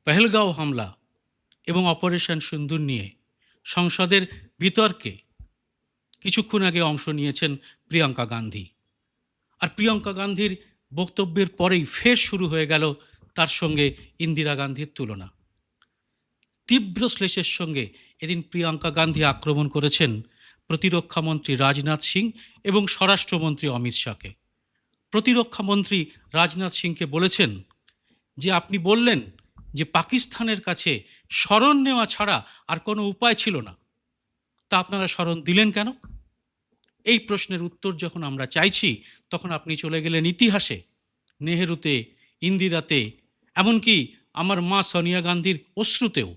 পেহেলগাঁও হামলা এবং অপারেশন সিন্দুর নিয়ে সংসদের বিতর্কে কিছুক্ষণ আগে অংশ নিয়েছেন প্রিয়াঙ্কা গান্ধী। আর প্রিয়াঙ্কা গান্ধীর বক্তব্যের পরেই ফের শুরু হয়ে গেল তার সঙ্গে ইন্দিরা গান্ধীর তুলনা। তীব্র শ্লেষের সঙ্গে এদিন প্রিয়াঙ্কা গান্ধী আক্রমণ করেছেন প্রতিরক্ষামন্ত্রী রাজনাথ সিং এবং স্বরাষ্ট্রমন্ত্রী অমিত শাহকে। প্রতিরক্ষামন্ত্রী রাজনাথ সিংকে বলেছেন যে আপনি বললেন যে পাকিস্তানের কাছে শরণ নেওয়া ছাড়া আর কোনো উপায় ছিল না, তা আপনারা শরণ দিলেন কেন? এই প্রশ্নের উত্তর যখন আমরা চাইছি তখন আপনি চলে গেলেন ইতিহাসে, নেহেরুতে, ইন্দিরাতে, এমনকি আমার মা সোনিয়া গান্ধীর অশ্রুতেও।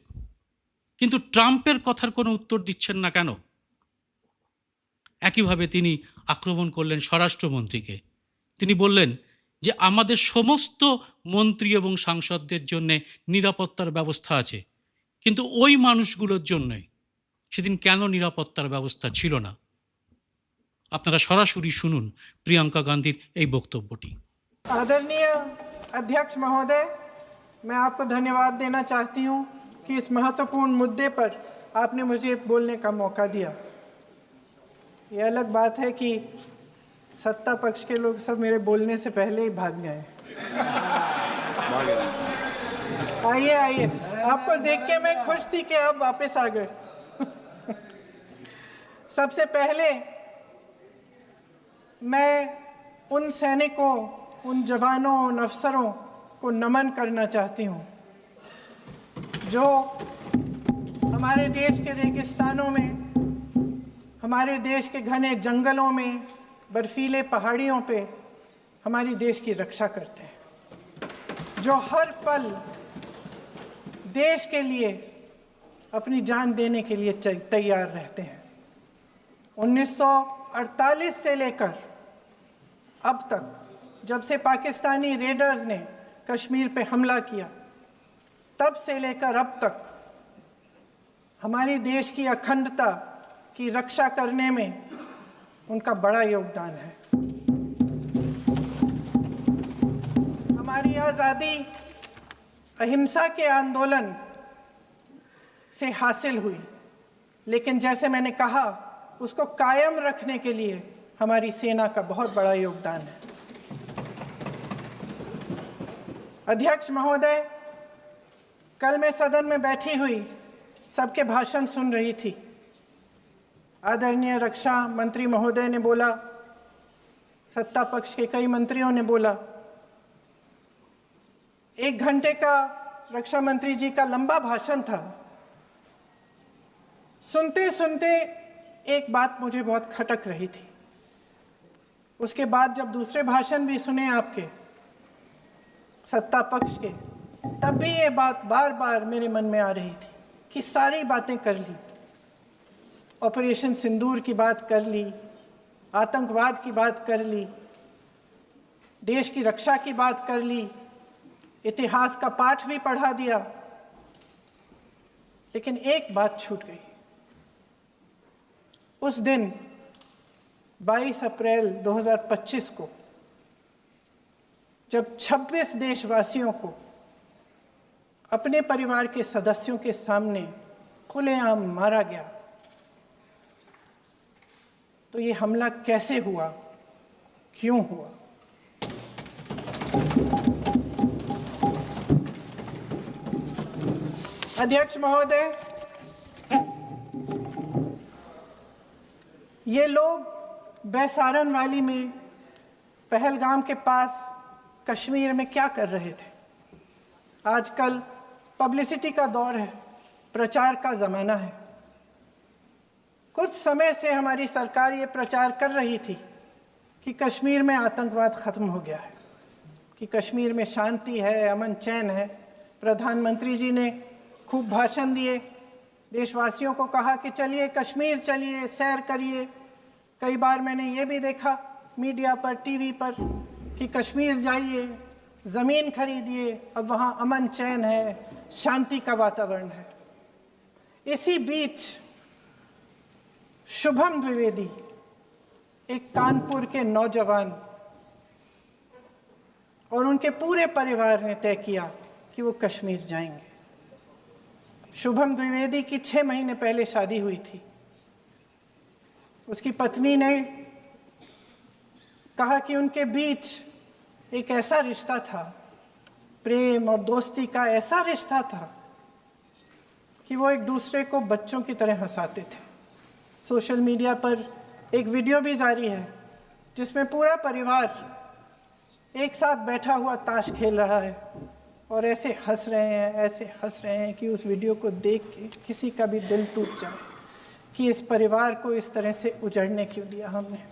কিন্তু ট্রাম্পের কথার কোনো উত্তর দিচ্ছেন না কেন? একইভাবে তিনি আক্রমণ করলেন স্বরাষ্ট্রমন্ত্রীকে। তিনি বললেন যে আমাদের সমস্ত মন্ত্রী এবং সাংসদদের জন্য নিরাপত্তার ব্যবস্থা আছে, কিন্তু ওই মানুষগুলোর জন্য সেদিন কেন নিরাপত্তার ব্যবস্থা ছিল না? আপনারা সরাসরি শুনুন প্রিয়াঙ্কা গান্ধীর এই বক্তব্যটি। आदरणीय अध्यक्ष महोदय, मैं आपको धन्यवाद देना चाहती हूं कि इस महत्वपूर्ण मुद्दे पर आपने मुझे बोलने का मौका दिया। ये अलग बात है कि सत्ता पक्ष के लोग सब मेरे बोलने से पहले ही भाग गए। आइए आइए, आपको देख के मैं खुश थी कि आप वापस आ गए। सबसे पहले मैं उन सैनिकों, उन जवानों, उन अफसरों को नमन करना चाहती हूँ जो हमारे देश के रेगिस्तानों में, हमारे देश के घने जंगलों में, बर्फीले पहाड़ियों पे हमारी देश की रक्षा करते हैं, जो हर पल देश के लिए अपनी जान देने के लिए तैयार रहते हैं। 1948 से लेकर अब तक, जब से पाकिस्तानी रेडर्स ने कश्मीर पे हमला किया, तब से लेकर अब तक हमारी देश की अखंडता की रक्षा करने में उनका बड़ा योगदान है। हमारी आज़ादी अहिंसा के आंदोलन से हासिल हुई, लेकिन जैसे मैंने कहा, उसको कायम रखने के लिए हमारी सेना का बहुत बड़ा योगदान है। अध्यक्ष महोदय, कल मैं सदन में बैठी हुई सबके भाषण सुन रही थी। आदरणीय रक्षा मंत्री महोदय ने बोला, सत्ता पक्ष के कई मंत्रियों ने बोला। 1 घंटे का रक्षा मंत्री जी का लंबा भाषण था। सुनते सुनते एक बात मुझे बहुत खटक रही थी। उसके बाद जब दूसरे भाषण भी सुने आपके सत्ता पक्ष के, तब भी ये बात बार बार मेरे मन में आ रही थी कि सारी बातें कर ली, ऑपरेशन सिंदूर की बात कर ली, आतंकवाद की बात कर ली, देश की रक्षा की बात कर ली, इतिहास का पाठ भी पढ़ा दिया, लेकिन एक बात छूट गई। उस दिन 22 अप्रैल 2025 को जब 26 देशवासियों को अपने परिवार के सदस्यों के सामने खुलेआम मारा गया, तो ये हमला कैसे हुआ, क्यों हुआ? अध्यक्ष महोदय, ये लोग बैसारन वैली में, पहलगाम के पास कश्मीर में क्या कर रहे थे? आजकल पब्लिसिटी का दौर है, प्रचार का ज़माना है। कुछ समय से हमारी सरकार ये प्रचार कर रही थी कि कश्मीर में आतंकवाद ख़त्म हो गया है, कि कश्मीर में शांति है, अमन चैन है। प्रधानमंत्री जी ने खूब भाषण दिए, देशवासियों को कहा कि चलिए कश्मीर चलिए, सैर करिए। कई बार मैंने ये भी देखा मीडिया पर, टीवी पर, कि कश्मीर जाइए, ज़मीन खरीदिए, अब वहाँ अमन चैन है, शांति का वातावरण है। इसी बीच शुभम द्विवेदी, एक कानपुर के नौजवान, और उनके पूरे परिवार ने तय किया कि वो कश्मीर जाएंगे। शुभम द्विवेदी की 6 महीने पहले शादी हुई थी। उसकी पत्नी ने कहा कि उनके बीच एक ऐसा रिश्ता था, प्रेम और दोस्ती का ऐसा रिश्ता था कि वो एक दूसरे को बच्चों की तरह हंसाते थे। सोशल मीडिया पर एक वीडियो भी जारी है जिसमें पूरा परिवार एक साथ बैठा हुआ ताश खेल रहा है और ऐसे हंस रहे हैं कि उस वीडियो को देख के किसी का भी दिल टूट जाए कि इस परिवार को इस तरह से उजड़ने क्यों दिया हमने।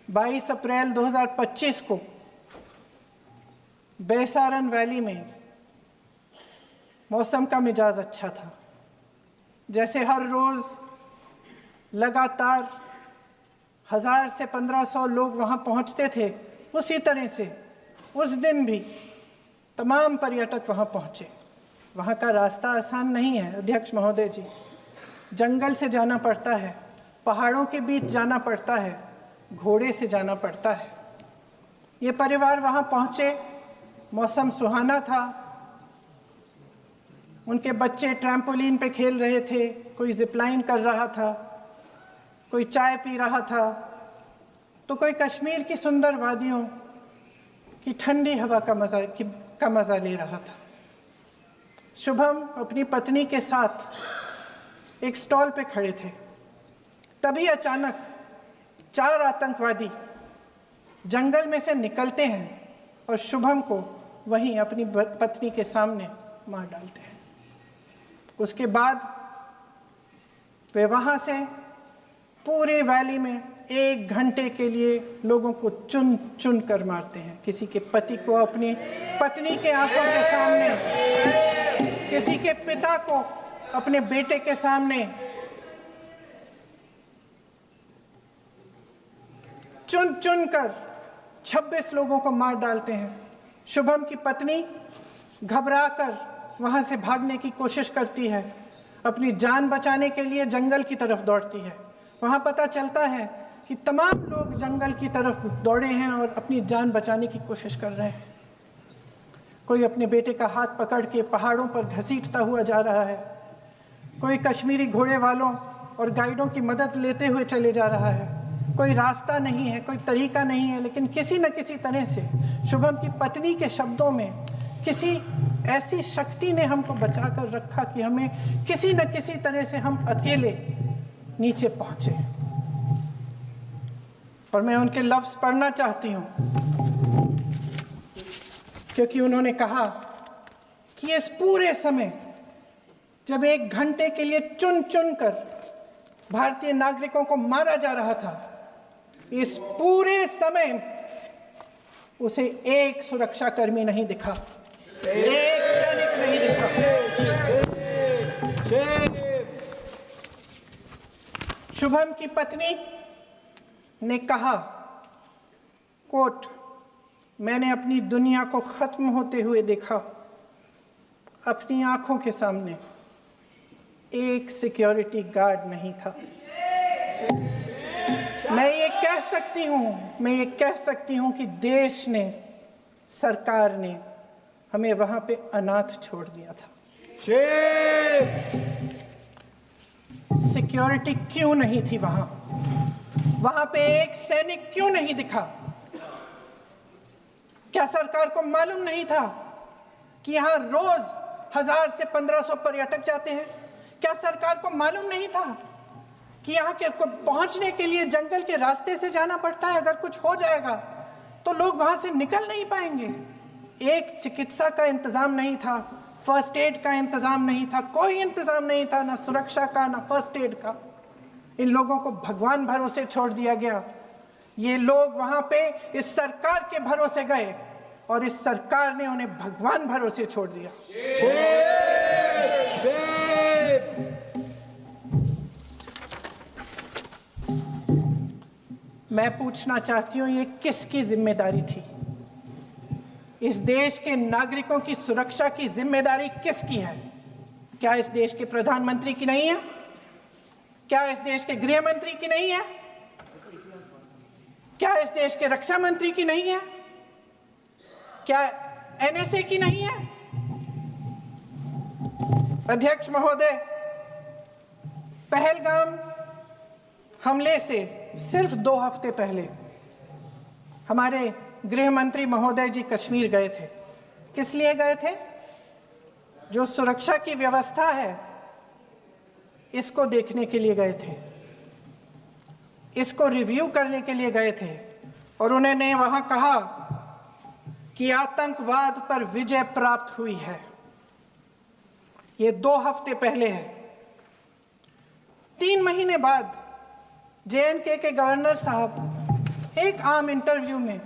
22 अप्रैल 2025 को बैसारन वैली में मौसम का मिजाज अच्छा था। जैसे हर रोज लगातार 1000 से 1500 लोग वहां पहुंचते थे, उसी तरह से उस दिन भी तमाम पर्यटक वहां पहुंचे। वहां का रास्ता आसान नहीं है अध्यक्ष महोदय जी, जंगल से जाना पड़ता है, पहाड़ों के बीच जाना पड़ता है, घोड़े से जाना पड़ता है। ये परिवार वहां पहुंचे, मौसम सुहाना था, उनके बच्चे ट्रैम्पोलिन पे खेल रहे थे, कोई जिपलाइन कर रहा था, कोई चाय पी रहा था, तो कोई कश्मीर की सुंदर वादियों की ठंडी हवा का मज़ा ले रहा था। शुभम अपनी पत्नी के साथ एक स्टॉल पे खड़े थे, तभी अचानक 4 आतंकवादी जंगल में से निकलते हैं और शुभम को वहीं अपनी पत्नी के सामने मार डालते हैं। उसके बाद वे वहां से पूरे वैली में 1 घंटे के लिए लोगों को चुन चुन कर मारते हैं। किसी के पति को अपनी पत्नी के आंखों के सामने, किसी के पिता को अपने बेटे के सामने, चुन चुन कर 26 लोगों को मार डालते हैं। शुभम की पत्नी घबराकर वहां से भागने की कोशिश करती है, अपनी जान बचाने के लिए जंगल की तरफ दौड़ती है। वहां पता चलता है कि तमाम लोग जंगल की तरफ दौड़े हैं और अपनी जान बचाने की कोशिश कर रहे हैं। कोई अपने बेटे का हाथ पकड़ के पहाड़ों पर घसीटता हुआ जा रहा है, कोई कश्मीरी घोड़े वालों और गाइडों की मदद लेते हुए चले जा रहा है। कोई रास्ता नहीं है, कोई तरीका नहीं है, लेकिन किसी न किसी तरह से शुभम की पत्नी के शब्दों में किसी ऐसी शक्ति ने हमको बचा कर रखा कि हमें किसी न किसी तरह से हम अकेले नीचे पहुंचे। और मैं उनके लफ्ज पढ़ना चाहती हूं, क्योंकि उन्होंने कहा कि इस पूरे समय जब 1 घंटे के लिए चुन चुन कर भारतीय नागरिकों को मारा जा रहा था, इस पूरे समय उसे एक सुरक्षाकर्मी नहीं दिखा, एक सैनिक नहीं दिखा। शुभम की पत्नी ने कहा, कोट, मैंने अपनी दुनिया को खत्म होते हुए देखा, अपनी आंखों के सामने एक सिक्योरिटी गार्ड नहीं था। मैं ये कह सकती हूं कि देश ने, सरकार ने हमें वहां पे अनाथ छोड़ दिया था। सिक्योरिटी क्यों नहीं थी वहां पे एक सैनिक क्यों नहीं दिखा? क्या सरकार को मालूम नहीं था कि यहां रोज 1000 से 1500 पर्यटक जाते हैं? क्या सरकार को मालूम नहीं था कि यहाँ के को पहुंचने के लिए जंगल के रास्ते से जाना पड़ता है? अगर कुछ हो जाएगा तो लोग वहां से निकल नहीं पाएंगे। एक चिकित्सा का इंतजाम नहीं था, फर्स्ट एड का इंतजाम नहीं था, कोई इंतजाम नहीं था, ना सुरक्षा का ना फर्स्ट एड का। इन लोगों को भगवान भरोसे छोड़ दिया गया। ये लोग वहां पे इस सरकार के भरोसे गए और इस सरकार ने उन्हें भगवान भरोसे छोड़ दिया। मैं पूछना चाहती हूं, ये किसकी जिम्मेदारी थी? इस देश के नागरिकों की सुरक्षा की जिम्मेदारी किसकी है? क्या इस देश के प्रधानमंत्री की नहीं है? क्या इस देश के गृह मंत्री की नहीं है? क्या इस देश के रक्षा मंत्री की नहीं है? क्या एनएसए की नहीं है? अध्यक्ष महोदय, पहलगाम हमले से सिर्फ 2 हफ्ते पहले हमारे गृह मंत्री महोदय जी कश्मीर गए थे। किस लिए गए थे? जो सुरक्षा की व्यवस्था है इसको देखने के लिए गए थे, इसको रिव्यू करने के लिए गए थे, और उन्होंने वहां कहा कि आतंकवाद पर विजय प्राप्त हुई है। ये 2 हफ्ते पहले है। 3 महीने बाद JNK के गवर्नर साहब एक आम इंटरव्यू में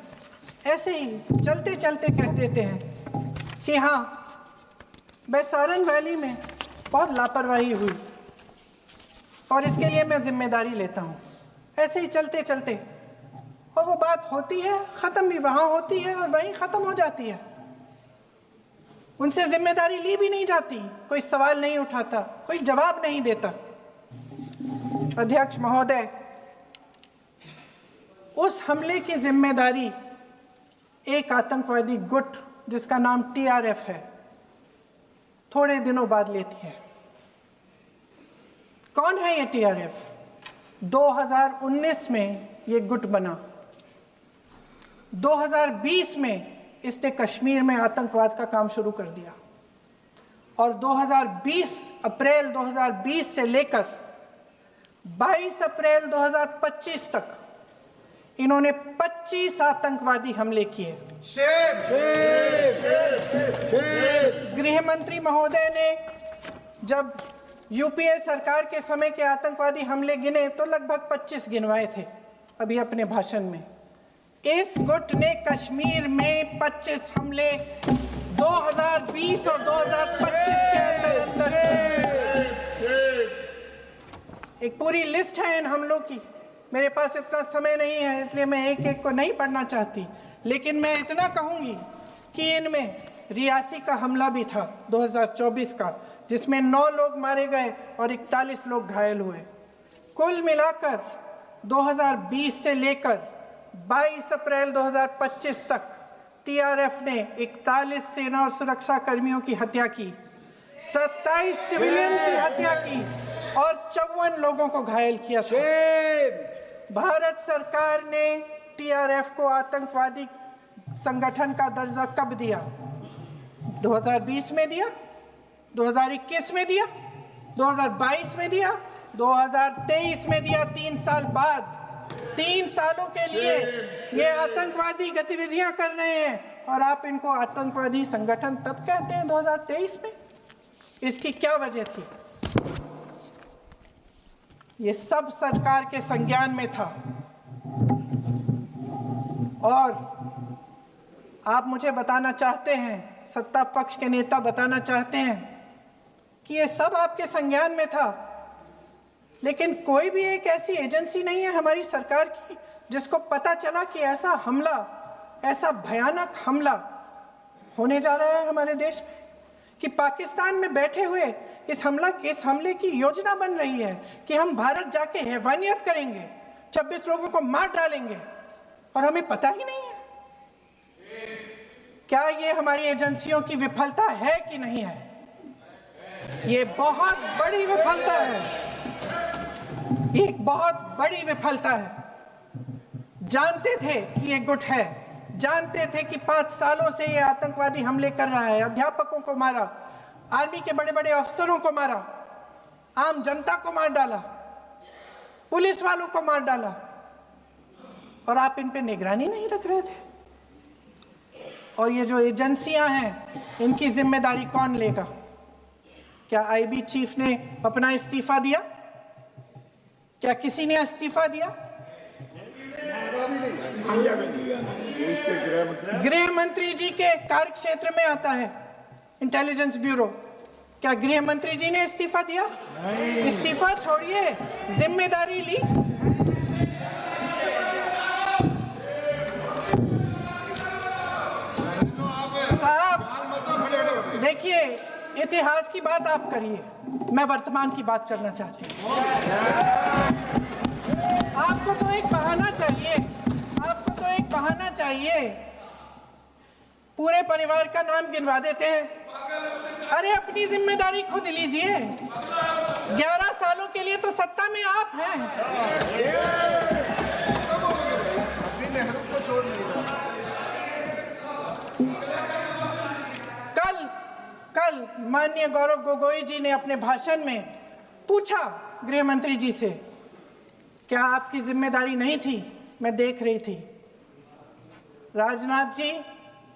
ऐसे ही चलते चलते कह देते हैं कि हाँ, बैसारन वैली में बहुत लापरवाही हुई और इसके लिए मैं जिम्मेदारी लेता हूँ। ऐसे ही चलते चलते, और वो बात होती है, ख़त्म भी वहाँ होती है और वहीं ख़त्म हो जाती है। उनसे जिम्मेदारी ली भी नहीं जाती, कोई सवाल नहीं उठाता, कोई जवाब नहीं देता। अध्यक्ष महोदय, उस हमले की जिम्मेदारी एक आतंकवादी गुट जिसका नाम TRF है थोड़े दिनों बाद लेती है। कौन है ये TRF? 2019 में ये गुट बना। 2020 में इसने कश्मीर में आतंकवाद का काम शुरू कर दिया और अप्रैल 2020 से लेकर 22 अप्रैल 2025 तक इन्होंने 25 आतंकवादी हमले किए। गृह मंत्री महोदय ने जब UPA सरकार के समय के आतंकवादी हमले गिने तो लगभग 25 गिनवाए थे अभी अपने भाषण में। इस गुट ने कश्मीर में 25 हमले 2020 और 2025 के अंदर एक पूरी लिस्ट है इन हमलों की। मेरे पास इतना समय नहीं है इसलिए मैं एक एक को नहीं पढ़ना चाहती, लेकिन मैं इतना कहूंगी कि इनमें रियासी का हमला भी था 2024 का, जिसमें 9 लोग मारे गए और 41 लोग घायल हुए। कुल मिलाकर 2020 से लेकर 22 अप्रैल 2025 तक TRF ने 41 सेना और सुरक्षा कर्मियों की हत्या की, 27 सिविलियन की हत्या की और 54 लोगों को घायल किया था। भारत सरकार ने TRF को आतंकवादी संगठन का दर्जा कब दिया? 2020 में दिया, 2021 में दिया, 2022 में दिया, 2023 में दिया। 3 साल बाद, 3 सालों के लिए ये आतंकवादी गतिविधियां कर रहे हैं और आप इनको आतंकवादी संगठन तब कहते हैं 2023 में। इसकी क्या वजह थी? ये सब सरकार के संज्ञान में था और आप मुझे बताना चाहते हैं, सत्ता पक्ष के नेता बताना चाहते हैं कि ये सब आपके संज्ञान में था, लेकिन कोई भी एक ऐसी एजेंसी नहीं है हमारी सरकार की जिसको पता चला कि ऐसा हमला, ऐसा भयानक हमला होने जा रहा है हमारे देश में, कि पाकिस्तान में बैठे हुए इस हमले की योजना बन रही है कि हम भारत जाके हैवानियत करेंगे, 26 लोगों को मार डालेंगे और हमें पता ही नहीं है। क्या ये हमारी एजेंसियों की विफलता है कि नहीं है? ये बहुत बड़ी विफलता है, ये एक बहुत बड़ी विफलता है। जानते थे कि ये गुट है, जानते थे कि 5 सालों से ये आतंकवादी हमले कर रहा है, अध्यापकों को मारा, आर्मी के बड़े बड़े अफसरों को मारा, आम जनता को मार डाला, पुलिस वालों को मार डाला, और आप इन पे निगरानी नहीं रख रहे थे। और ये जो एजेंसियां हैं इनकी जिम्मेदारी कौन लेगा? क्या IB चीफ ने अपना इस्तीफा दिया? क्या किसी ने इस्तीफा दिया? गृह मंत्री जी के कार्य क्षेत्र में आता है इंटेलिजेंस ब्यूरो। क्या गृह मंत्री जी ने इस्तीफा दिया? इस्तीफा छोड़िए, जिम्मेदारी ली। साहब देखिए, इतिहास की बात आप करिए, मैं वर्तमान की बात करना चाहती हूँ। आपको तो एक बहाना चाहिए, आपको तो एक बहाना चाहिए। पूरे परिवार का नाम गिनवा देते हैं, अरे अपनी जिम्मेदारी खुद लीजिए। 11 सालों के लिए तो सत्ता में आप हैं। अभी नेहरू को छोड़ नहीं रहा। कल माननीय गौरव गोगोई जी ने अपने भाषण में पूछा गृह मंत्री जी से, क्या आपकी जिम्मेदारी नहीं थी? मैं देख रही थी। राजनाथ जी,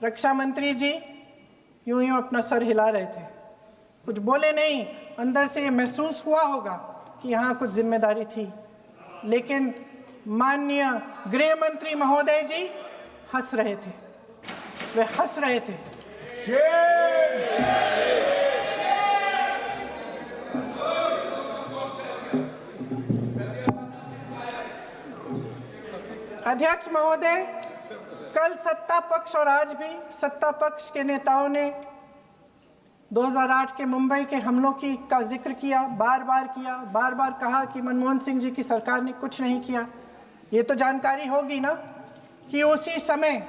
रक्षा मंत्री जी यूं यूं अपना सर हिला रहे थे, कुछ बोले नहीं। अंदर से महसूस हुआ होगा कि यहाँ कुछ जिम्मेदारी थी, लेकिन माननीय गृह मंत्री महोदय जी हंस रहे थे। वे हंस रहे थे। अध्यक्ष महोदय, कल सत्ता पक्ष और आज भी सत्ता पक्ष के नेताओं ने 2008 के मुंबई के हमलों का जिक्र किया, बार बार कहा कि मनमोहन सिंह जी की सरकार ने कुछ नहीं किया। ये तो जानकारी होगी ना कि उसी समय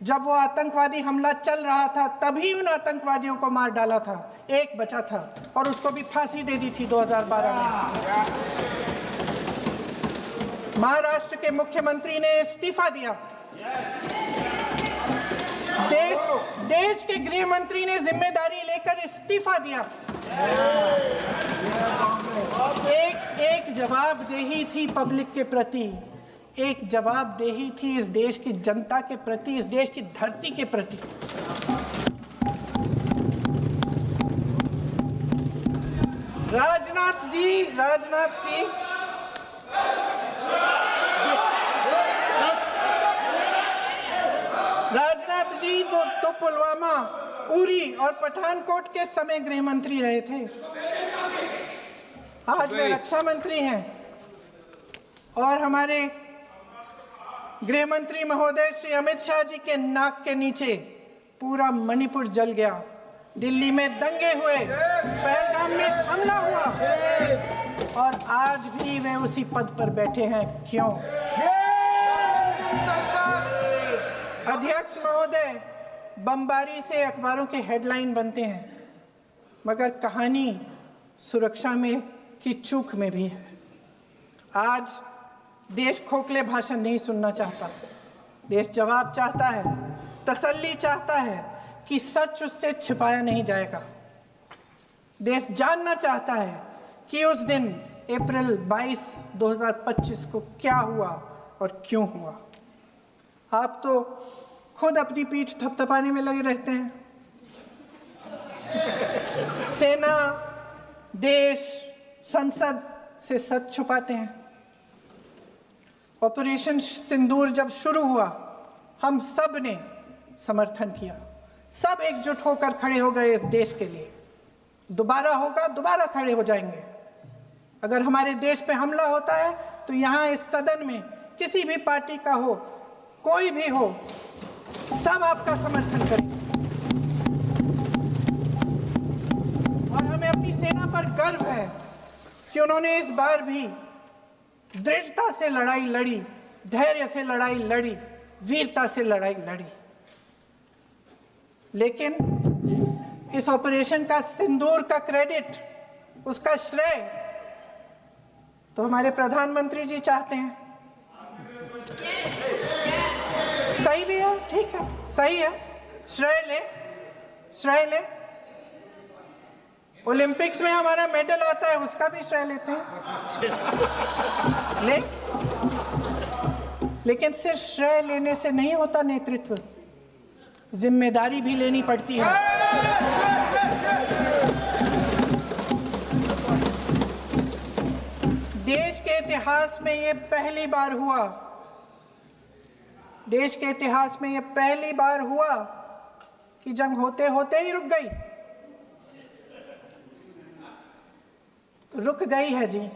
जब वो आतंकवादी हमला चल रहा था तभी उन आतंकवादियों को मार डाला था। एक बचा था और उसको भी फांसी दे दी थी 2012 में। महाराष्ट्र के मुख्यमंत्री ने इस्तीफा दिया। देश के गृह मंत्री ने जिम्मेदारी लेकर इस्तीफा दिया। एक जवाबदेही थी पब्लिक के प्रति, एक जवाबदेही थी इस देश की जनता के प्रति, इस देश की धरती के प्रति। राजनाथ जी तो पुलवामा, उरी और पठानकोट के समय गृह मंत्री रहे थे। आज वे रक्षा मंत्री हैं और हमारे गृह मंत्री महोदय श्री अमित शाह जी के नाक के नीचे पूरा मणिपुर जल गया। दिल्ली में दंगे हुए, पहलगाम में हमला हुआ और आज भी वे उसी पद पर बैठे हैं। क्यों? अध्यक्ष महोदय, बमबारी से अखबारों के हेडलाइन बनते हैं, मगर कहानी सुरक्षा में की चूक में भी है। आज देश खोखले भाषण नहीं सुनना चाहता। देश जवाब चाहता है, तसल्ली चाहता है कि सच उससे छिपाया नहीं जाएगा। देश जानना चाहता है कि उस दिन अप्रैल 22, 2025 को क्या हुआ और क्यों हुआ। आप तो खुद अपनी पीठ थपथपाने में लगे रहते हैं। सेना, देश, संसद से सच छुपाते हैं। ऑपरेशन सिंदूर जब शुरू हुआ, हम सब ने समर्थन किया, सब एकजुट होकर खड़े हो गए इस देश के लिए। दोबारा होगा, दोबारा खड़े हो जाएंगे। अगर हमारे देश पे हमला होता है तो यहाँ इस सदन में किसी भी पार्टी का हो, कोई भी हो, सब आपका समर्थन करेंगे। और हमें अपनी सेना पर गर्व है कि उन्होंने इस बार भी दृढ़ता से लड़ाई लड़ी, धैर्य से लड़ाई लड़ी, वीरता से लड़ाई लड़ी। लेकिन इस ऑपरेशन का सिंदूर का क्रेडिट, उसका श्रेय तो हमारे प्रधानमंत्री जी चाहते हैं। सही भी है, ठीक है, सही है, श्रेय ले। ओलंपिक्स में हमारा मेडल आता है, उसका भी श्रेय लेते हैं। लेकिन सिर्फ श्रेय लेने से नहीं होता नेतृत्व, जिम्मेदारी भी लेनी पड़ती है। देश के इतिहास में ये पहली बार हुआ, देश के इतिहास में ये पहली बार हुआ कि जंग होते होते ही रुक गई। रुक गई है जी।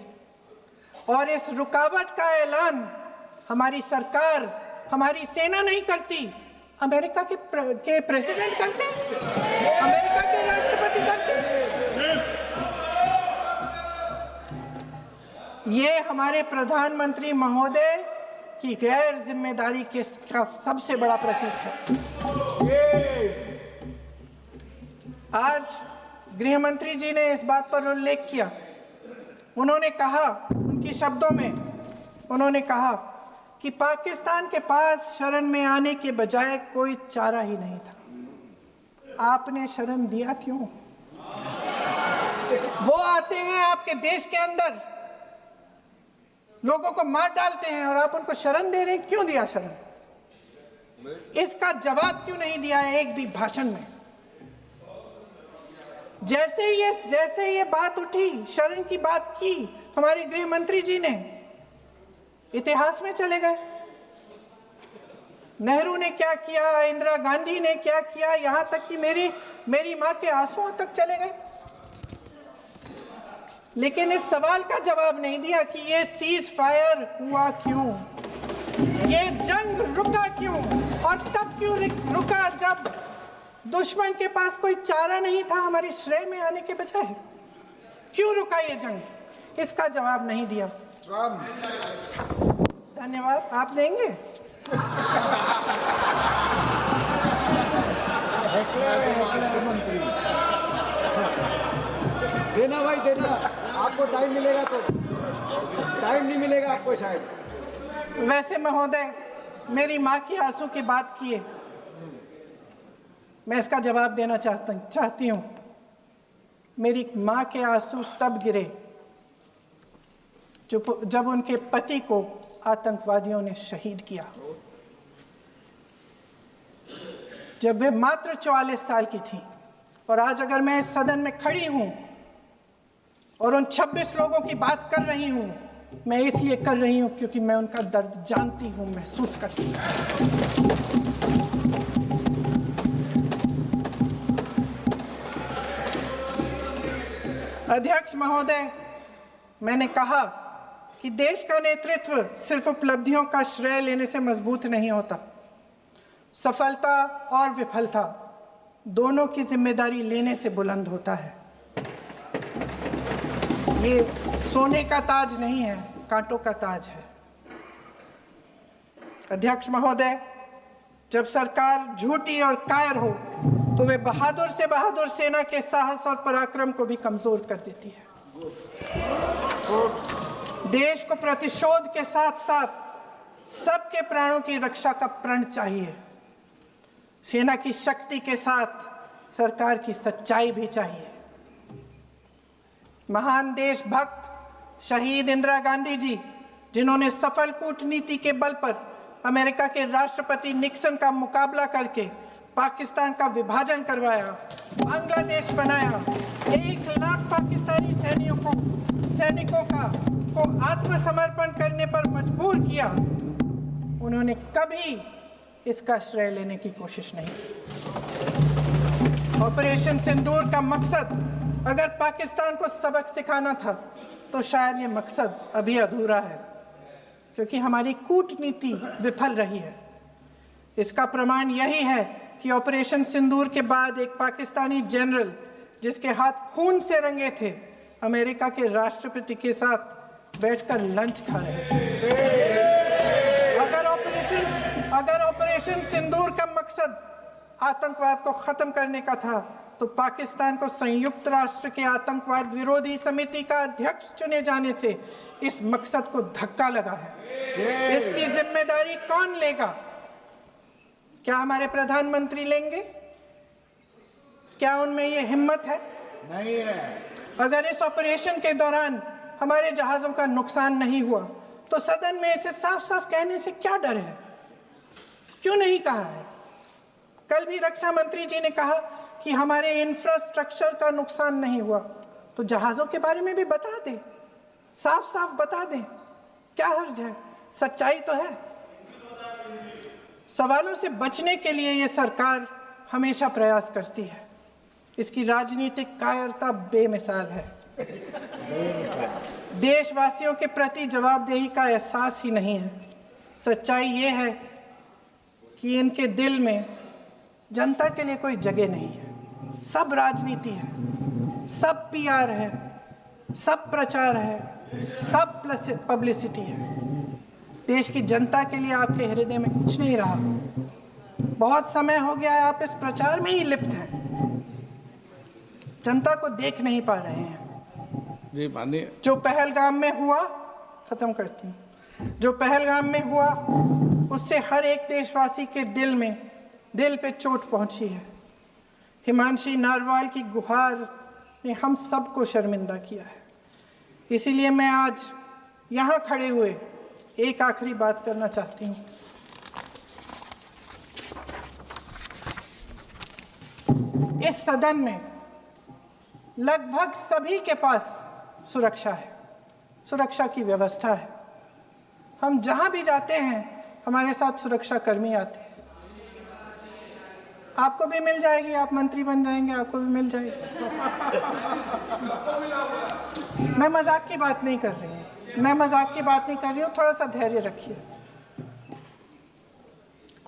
और इस रुकावट का ऐलान हमारी सरकार, हमारी सेना नहीं करती, अमेरिका के प्रेसिडेंट करते हैं, अमेरिका के राष्ट्रपति करते हैं। ये हमारे प्रधानमंत्री महोदय की गैर जिम्मेदारी का सबसे बड़ा प्रतीक है। आज गृह मंत्री जी ने इस बात पर उल्लेख किया। उन्होंने कहा, उनके शब्दों में उन्होंने कहा कि पाकिस्तान के पास शरण में आने के बजाय कोई चारा ही नहीं था। आपने शरण दिया क्यों? वो आते हैं आपके देश के अंदर, लोगों को मार डालते हैं और आप उनको शरण दे रहे हैं। क्यों दिया शरण? इसका जवाब क्यों नहीं दिया है एक भी भाषण में? जैसे ये बात उठी, शरण की बात की, हमारे गृह मंत्री जी ने इतिहास में चले गए। नेहरू ने क्या किया, इंदिरा गांधी ने क्या किया, यहां तक कि मेरी मां के आंसुओं तक चले गए। लेकिन इस सवाल का जवाब नहीं दिया कि ये सीज फायर हुआ क्यों, ये जंग रुका क्यों, और तब क्यों रुका जब दुश्मन के पास कोई चारा नहीं था हमारे श्रेय में आने के बजाय। क्यों रुका ये जंग? इसका जवाब नहीं दिया। धन्यवाद। आप देंगे? देना भाई देना, आपको टाइम मिलेगा तो। टाइम नहीं मिलेगा आपको शायद। वैसे महोदय, मेरी माँ की आंसू की बात किए, मैं इसका जवाब देना चाहती हूँ। मेरी माँ के आंसू तब गिरे जब उनके पति को आतंकवादियों ने शहीद किया, जब वे मात्र 44 साल की थी। और आज अगर मैं इस सदन में खड़ी हूं और उन 26 लोगों की बात कर रही हूं, मैं इसलिए कर रही हूं क्योंकि मैं उनका दर्द जानती हूं, महसूस करती हूं। अध्यक्ष महोदय, मैंने कहा कि देश का नेतृत्व सिर्फ उपलब्धियों का श्रेय लेने से मजबूत नहीं होता। सफलता और विफलता दोनों की जिम्मेदारी लेने से बुलंद होता है। ये सोने का ताज नहीं है, कांटों का ताज है। अध्यक्ष महोदय, जब सरकार झूठी और कायर हो तो वे बहादुर से बहादुर सेना के साहस और पराक्रम को भी कमजोर कर देती है। देश को प्रतिशोध के साथ साथ सबके प्राणों की रक्षा का प्रण चाहिए। सेना की शक्ति के साथ सरकार की सच्चाई भी चाहिए। महान देशभक्त शहीद इंदिरा गांधी जी, जिन्होंने सफल कूटनीति के बल पर अमेरिका के राष्ट्रपति निक्सन का मुकाबला करके पाकिस्तान का विभाजन करवाया, बांग्लादेश बनाया, 1 लाख पाकिस्तानी सैनिकों को आत्मसमर्पण करने पर मजबूर किया, उन्होंने कभी इसका श्रेय लेने की कोशिश नहीं की। ऑपरेशन सिंदूर का मकसद अगर पाकिस्तान को सबक सिखाना था तो शायद ये मकसद अभी अधूरा है, क्योंकि हमारी कूटनीति विफल रही है। इसका प्रमाण यही है कि ऑपरेशन सिंदूर के बाद एक पाकिस्तानी जनरल, जिसके हाथ खून से रंगे थे, अमेरिका के राष्ट्रपति के साथ बैठकर लंच खा रहे थे। अगर ऑपरेशन सिंदूर का मकसद आतंकवाद को खत्म करने का था तो पाकिस्तान को संयुक्त राष्ट्र के आतंकवाद विरोधी समिति का अध्यक्ष चुने जाने से इस मकसद को धक्का लगा है। इसकी जिम्मेदारी कौन लेगा? क्या हमारे प्रधानमंत्री लेंगे? क्या उनमें ये हिम्मत है? नहीं है। अगर इस ऑपरेशन के दौरान हमारे जहाजों का नुकसान नहीं हुआ तो सदन में इसे साफ साफ कहने से क्या डर है? क्यों नहीं कहा है? कल भी रक्षा मंत्री जी ने कहा कि हमारे इंफ्रास्ट्रक्चर का नुकसान नहीं हुआ, तो जहाजों के बारे में भी बता दें, साफ साफ बता दें, क्या हर्ज है? सच्चाई तो है। सवालों से बचने के लिए ये सरकार हमेशा प्रयास करती है। इसकी राजनीतिक कायरता बेमिसाल है। देशवासियों के प्रति जवाबदेही का एहसास ही नहीं है। सच्चाई ये है कि इनके दिल में जनता के लिए कोई जगह नहीं है। सब राजनीति है, सब पीआर है, सब प्रचार है, सब पब्लिसिटी है। देश की जनता के लिए आपके हृदय में कुछ नहीं रहा। बहुत समय हो गया है आप इस प्रचार में ही लिप्त हैं। जनता को देख नहीं पा रहे हैं। जी माननीय, जो पहलगाम में हुआ, खत्म करती हूँ, जो पहलगाम में हुआ उससे हर एक देशवासी के दिल पे चोट पहुंची है। हिमांशी नारवाल की गुहार ने हम सबको शर्मिंदा किया है। इसीलिए मैं आज यहाँ खड़े हुए एक आखिरी बात करना चाहती हूँ। इस सदन में लगभग सभी के पास सुरक्षा है, सुरक्षा की व्यवस्था है। हम जहां भी जाते हैं हमारे साथ सुरक्षा कर्मी आते हैं। आपको भी मिल जाएगी, आप मंत्री बन जाएंगे, आपको भी मिल जाएगी। मैं मजाक की बात नहीं कर रही हूँ, थोड़ा सा धैर्य रखिए।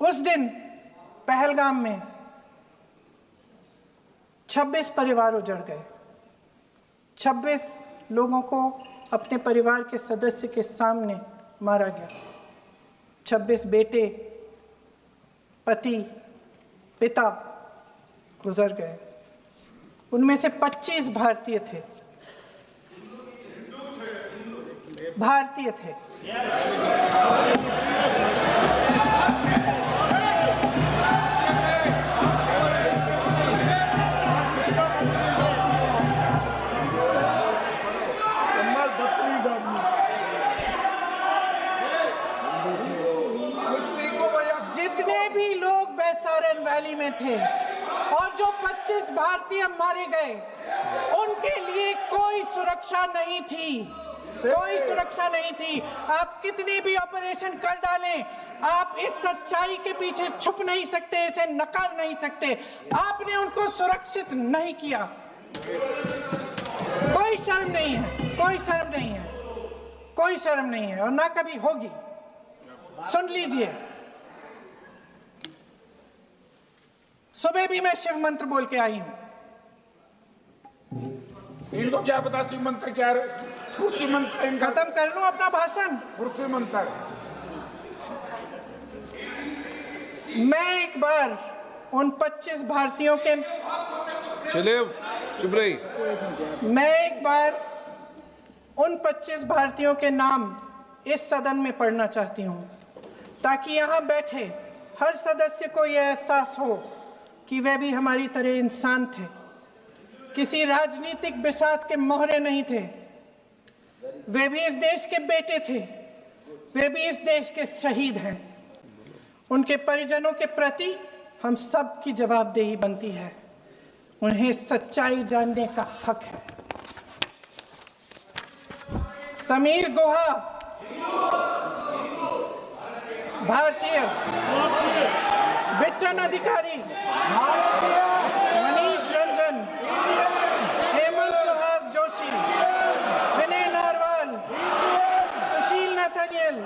उस दिन पहलगाम में 26 परिवार उजड़ गए। 26 लोगों को अपने परिवार के सदस्य के सामने मारा गया। 26 बेटे, पति, पिता गुजर गए। उनमें से 25 भारतीय थे। जितने भी लोग बैसारन वैली में थे और जो 25 भारतीय मारे गए, उनके लिए कोई सुरक्षा नहीं थी। आप कितनी भी ऑपरेशन कर डालें, आप इस सच्चाई के पीछे छुप नहीं सकते, इसे नकार नहीं सकते। आपने उनको सुरक्षित नहीं किया। कोई शर्म नहीं है और ना कभी होगी। सुन लीजिए, सुबह भी मैं शिव मंत्र बोल के आई हूं। इनको क्या पता शिव मंत्र क्या है? शिव मंत्र इनका खत्म कर लूं अपना भाषण। शिव मंत्र। मैं एक बार उन 25 भारतीयों के चुप रही। मैं एक बार उन 25 भारतीयों के नाम इस सदन में पढ़ना चाहती हूं, ताकि यहां बैठे हर सदस्य को यह एहसास हो कि वे भी हमारी तरह इंसान थे, किसी राजनीतिक बिसात के मोहरे नहीं थे। वे भी इस देश के बेटे थे, वे भी इस देश के शहीद हैं। उनके परिजनों के प्रति हम सब की जवाबदेही बनती है। उन्हें सच्चाई जानने का हक है। समीर गुहा भारतीय, बिट्टन अधिकारी, मनीष रंजन, हेमंत सुहास जोशी, विनय नारवाल, सुशील नथनियल,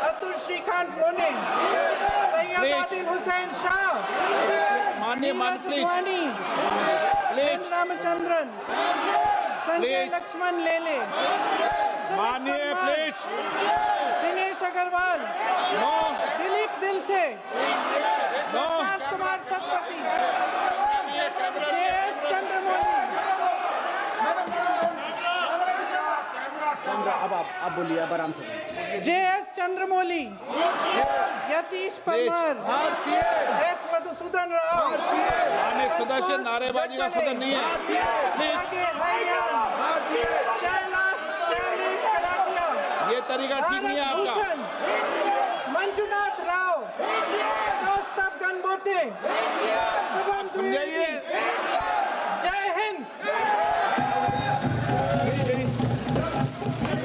अतुल श्रीकांत मोने, सैयद आदिल हुसैन शाह, नीरज वानी, एन रामचंद्रन, संजय लक्ष्मण लेले, माननीय प्लीज, दिनेश अग्रवाल, दिलीप दिल से, कुमार सतपति, JS चंद्रमौली। अब बोलिए, अब आराम से। JS चंद्रमौली, यतीश परमार, S मधुसूदन राव, माननीय सदस्य, नारेबाजी का सदन नहीं है। शैलेश कलाटिया, ये तरीका ठीक नहीं है आपका। मंजुनाथ राव, कौस्तभ गणबोते, शुभम द्विवेदी,